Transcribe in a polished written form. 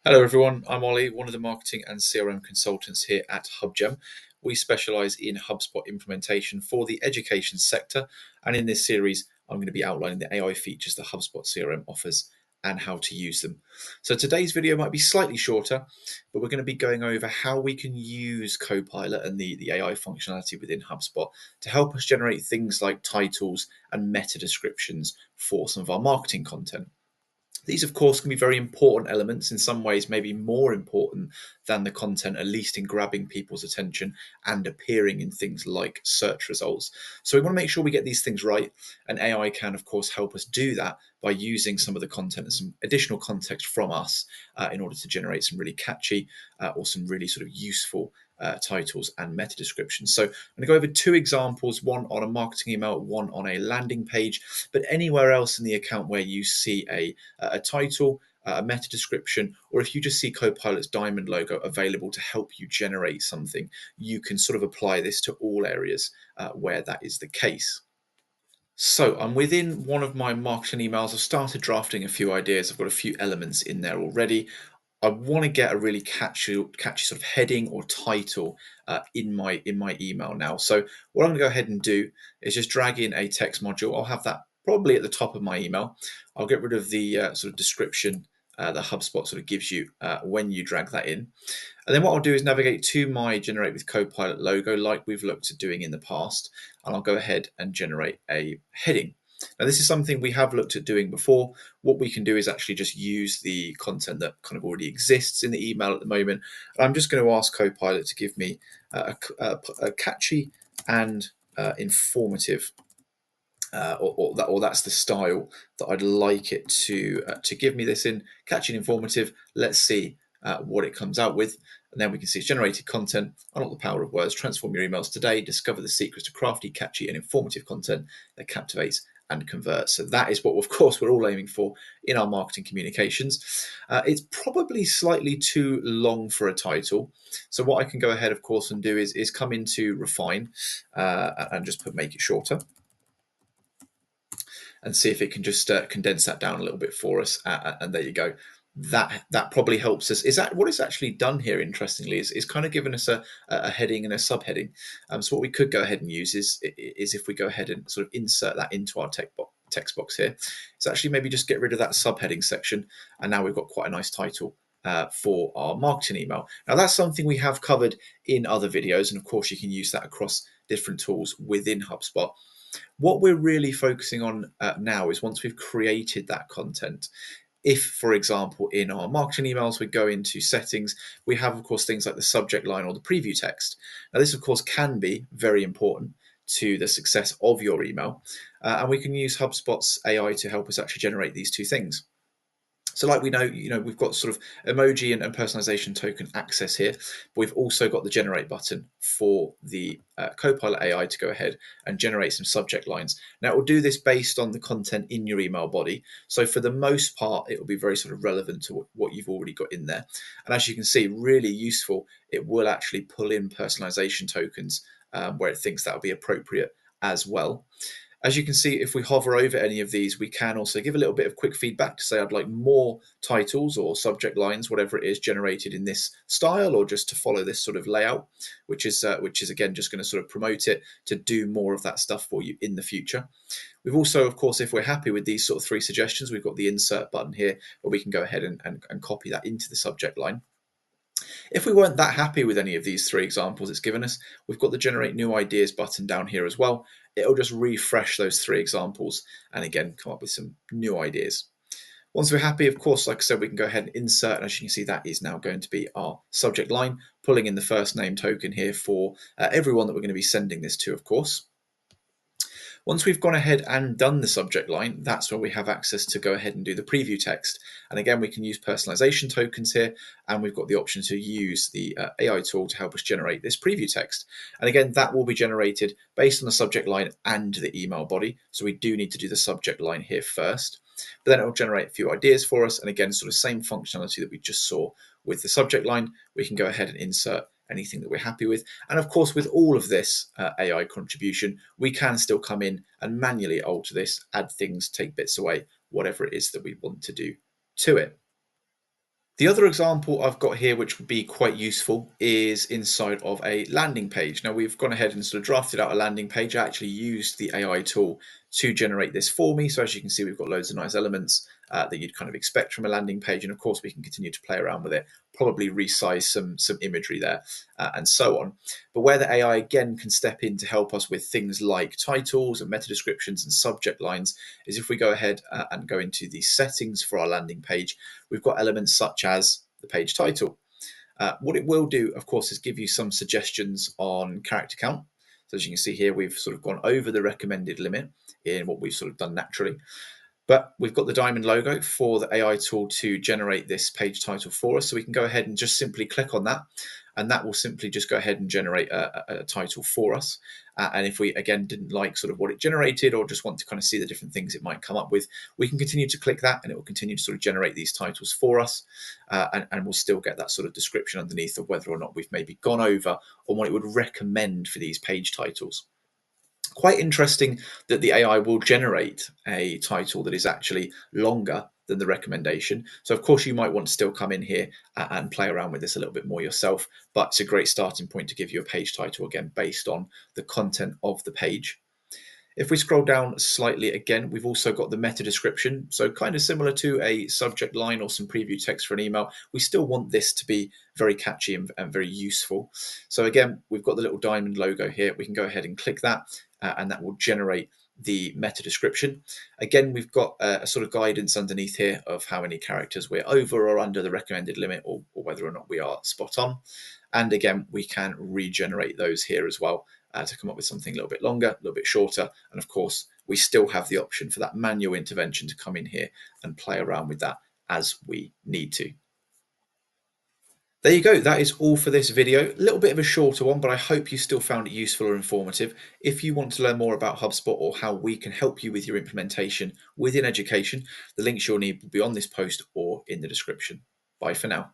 Hello, everyone. I'm Ollie, one of the marketing and CRM consultants here at HubGem. We specialize in HubSpot implementation for the education sector. And in this series, I'm going to be outlining the AI features that HubSpot CRM offers and how to use them. So today's video might be slightly shorter, but we're going to be going over how we can use Copilot and the AI functionality within HubSpot to help us generate things like titles and meta descriptions for some of our marketing content. These, of course, can be very important elements, in some ways, maybe more important than the content, at least in grabbing people's attention and appearing in things like search results. So we want to make sure we get these things right. And AI can, of course, help us do that by using some of the content and some additional context from us in order to generate some really catchy or some really sort of useful titles and meta descriptions. So I'm going to go over two examples, one on a marketing email, one on a landing page, but anywhere else in the account where you see a title, a meta description, or if you just see Copilot's diamond logo available to help you generate something, you can sort of apply this to all areas where that is the case. So I'm within one of my marketing emails. I've started drafting a few ideas. I've got a few elements in there already. I want to get a really catchy sort of heading or title in my email now. So what I'm going to go ahead and do is just drag in a text module. I'll have that probably at the top of my email. I'll get rid of the sort of description that HubSpot sort of gives you when you drag that in. And then what I'll do is navigate to my Generate with Copilot logo like we've looked at doing in the past. And I'll go ahead and generate a heading. Now, this is something we have looked at doing before. What we can do is actually just use the content that kind of already exists in the email at the moment. And I'm just going to ask Copilot to give me a catchy and informative, or that's the style that I'd like it to give me this in, catchy and informative. Let's see what it comes out with. And then we can see it's generated content, unlock the power of words, transform your emails today, discover the secrets to crafty, catchy, and informative content that captivates and converts. So that is what, of course, we're all aiming for in our marketing communications. It's probably slightly too long for a title. So what I can go ahead, of course, and do is come into refine and just make it shorter and see if it can just condense that down a little bit for us. And there you go. That probably helps us. Is that what it's actually done here? Interestingly, is kind of given us a heading and a subheading. So what we could go ahead and use is if we go ahead and sort of insert that into our text box here, it's actually maybe just get rid of that subheading section, and now we've got quite a nice title for our marketing email. Now that's something we have covered in other videos, and of course you can use that across different tools within HubSpot. What we're really focusing on now is once we've created that content. If, for example, in our marketing emails, we go into settings, we have, of course, things like the subject line or the preview text. Now, this, of course, can be very important to the success of your email. And we can use HubSpot's AI to help us actually generate these two things. So like we know, we've got sort of emoji and personalization token access here, but we've also got the generate button for the Copilot AI to go ahead and generate some subject lines. Now it will do this based on the content in your email body. So for the most part, it will be very sort of relevant to what you've already got in there. And as you can see, really useful, it will actually pull in personalization tokens where it thinks that will be appropriate as well. As you can see, if we hover over any of these, we can also give a little bit of quick feedback to say I'd like more titles or subject lines, whatever it is, generated in this style, or just to follow this sort of layout, which is again just going to sort of promote it to do more of that stuff for you in the future. We've also, of course, if we're happy with these sort of three suggestions, we've got the insert button here where we can go ahead and copy that into the subject line. If we weren't that happy with any of these three examples it's given us, we've got the generate new ideas button down here as well. It'll just refresh those three examples and again come up with some new ideas. Once we're happy, of course, like I said, we can go ahead and insert, and as you can see, that is now going to be our subject line, pulling in the first name token here for everyone that we're going to be sending this to, of course. Once we've gone ahead and done the subject line, that's when we have access to go ahead and do the preview text. And again, we can use personalization tokens here, and we've got the option to use the AI tool to help us generate this preview text. And again, that will be generated based on the subject line and the email body. So we do need to do the subject line here first. But then it will generate a few ideas for us. And again, sort of same functionality that we just saw with the subject line. We can go ahead and insert anything that we're happy with. And of course, with all of this AI contribution, we can still come in and manually alter this, add things, take bits away, whatever it is that we want to do to it. The other example I've got here, which would be quite useful, is inside of a landing page. Now we've gone ahead and sort of drafted out a landing page. I actually used the AI tool to generate this for me. So as you can see, we've got loads of nice elements that you'd kind of expect from a landing page. And of course, we can continue to play around with it, probably resize some imagery there and so on. But where the AI again can step in to help us with things like titles and meta descriptions and subject lines is if we go ahead and go into the settings for our landing page, we've got elements such as the page title. What it will do, of course, is give you some suggestions on character count. So as you can see here, we've sort of gone over the recommended limit in what we've sort of done naturally. But we've got the diamond logo for the AI tool to generate this page title for us. So we can go ahead and just simply click on that. And that will simply just go ahead and generate a title for us. And if we, again, didn't like sort of what it generated or just want to kind of see the different things it might come up with, we can continue to click that and it will continue to sort of generate these titles for us. And we'll still get that sort of description underneath of whether or not we've maybe gone over on what it would recommend for these page titles. Quite interesting that the AI will generate a title that is actually longer than the recommendation. So of course you might want to still come in here and play around with this a little bit more yourself, but it's a great starting point to give you a page title again based on the content of the page. If we scroll down slightly again, we've also got the meta description. So kind of similar to a subject line or some preview text for an email, we still want this to be very catchy and very useful. So again, we've got the little diamond logo here. We can go ahead and click that and that will generate the meta description. Again, we've got a sort of guidance underneath here of how many characters we're over or under the recommended limit or whether or not we are spot on. And again, we can regenerate those here as well to come up with something a little bit longer, a little bit shorter. And of course, we still have the option for that manual intervention to come in here and play around with that as we need to. There you go. That is all for this video. A little bit of a shorter one, but I hope you still found it useful or informative. If you want to learn more about HubSpot or how we can help you with your implementation within education, the links you'll need will be on this post or in the description. Bye for now.